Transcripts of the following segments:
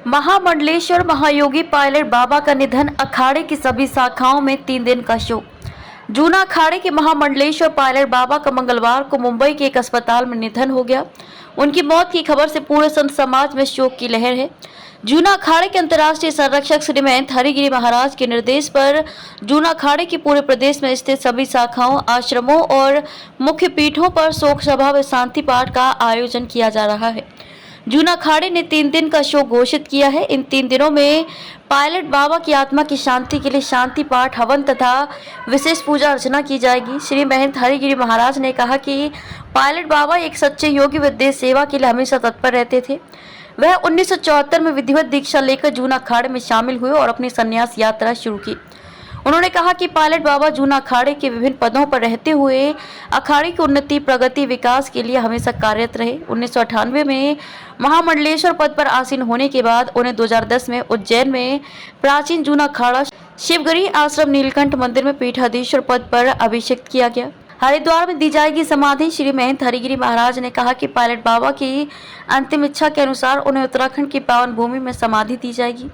महामंडलेश्वर महायोगी पायलट बाबा का निधन, अखाड़े की सभी शाखाओं में 3 दिन का शोक। जूना अखाड़े के महामंडलेश्वर पायलट बाबा का मंगलवार को मुंबई के एक अस्पताल में निधन हो गया। उनकी मौत की खबर से पूरे संत समाज में शोक की लहर है। जूना अखाड़े के अंतर्राष्ट्रीय संरक्षक श्री महंत हरिगिरी महाराज के निर्देश पर जूना अखाड़े की पूरे प्रदेश में स्थित सभी शाखाओं, आश्रमों और मुख्य पीठों पर शोक सभा व शांति पाठ का आयोजन किया जा रहा है। जूना अखाड़े ने 3 दिन का शोक घोषित किया है। इन 3 दिनों में पायलट बाबा की आत्मा की शांति के लिए शांति पाठ, हवन तथा विशेष पूजा अर्चना की जाएगी। श्री महंत हरिगिरी महाराज ने कहा कि पायलट बाबा एक सच्चे योगी व देश सेवा के लिए हमेशा तत्पर रहते थे। वह 1974 में विधिवत दीक्षा लेकर जूना अखाड़े में शामिल हुए और अपनी संन्यास यात्रा शुरू की। उन्होंने कहा कि पायलट बाबा जूना अखाड़े के विभिन्न पदों पर रहते हुए अखाड़े की उन्नति, प्रगति, विकास के लिए हमेशा कार्यरत रहे। 1998 में महामंडलेश्वर पद पर आसीन होने के बाद उन्हें 2010 में उज्जैन में प्राचीन जूना अखाड़ा शिवगिरी आश्रम नीलकंठ मंदिर में पीठाधीश्वर पद पर अभिषिक्त किया गया। हरिद्वार में दी जाएगी समाधि। श्री महंत हरिगिरी महाराज ने कहा कि पायलट बाबा की अंतिम इच्छा के अनुसार उन्हें उत्तराखंड की पावन भूमि में समाधि दी जाएगी।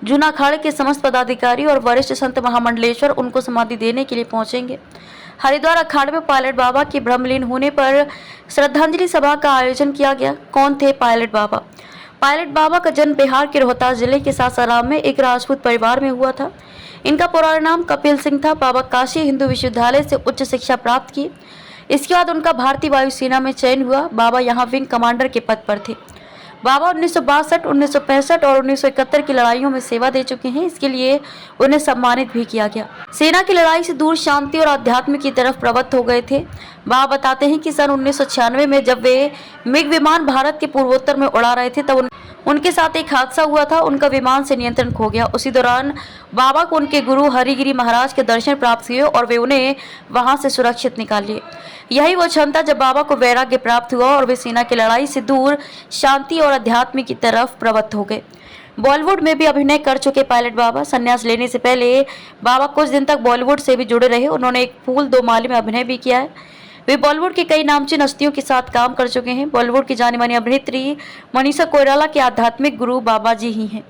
जूना अखाड़े के समस्त पदाधिकारी और वरिष्ठ संत महामंडलेश्वर उनको समाधि देने के लिए पहुंचेंगे। हरिद्वार अखाड़े में पायलट बाबा के ब्रह्मलीन होने पर श्रद्धांजलि सभा का आयोजन किया गया। कौन थे पायलट बाबा? पायलट बाबा का जन्म बिहार के रोहतास जिले के सासाराम में एक राजपूत परिवार में हुआ था। इनका पुराना नाम कपिल सिंह था। बाबा काशी हिंदू विश्वविद्यालय से उच्च शिक्षा प्राप्त की। इसके बाद उनका भारतीय वायुसेना में चयन हुआ। बाबा यहाँ विंग कमांडर के पद पर थे। बाबा 1962, 1965 और 1971 की लड़ाइयों में सेवा दे चुके हैं। इसके लिए उन्हें सम्मानित भी किया गया। सेना की लड़ाई से दूर शांति और आध्यात्म की तरफ प्रवृत्त हो गए थे। बाबा बताते हैं कि सन 1996 में जब वे मिग विमान भारत के पूर्वोत्तर में उड़ा रहे थे तब उनके साथ एक हादसा हुआ था। उनका विमान से नियंत्रण खो गया। उसी दौरान बाबा को उनके गुरु हरिगिरी महाराज के दर्शन प्राप्त हुए और वे उन्हें वहां से सुरक्षित निकाल लिए। यही वो क्षण था जब बाबा को वैराग्य प्राप्त हुआ और वे सेना की लड़ाई से दूर शांति और अध्यात्म की तरफ प्रवृत्त हो गए। बॉलीवुड में भी अभिनय कर चुके पायलट बाबा संन्यास लेने से पहले बाबा कुछ दिन तक बॉलीवुड से भी जुड़े रहे। उन्होंने एक फूल दो माली में अभिनय भी किया है। वे बॉलीवुड के कई नामचीन हस्तियों के साथ काम कर चुके हैं। बॉलीवुड की जानी मानी अभिनेत्री मनीषा कोइराला के आध्यात्मिक गुरु बाबा जी ही हैं।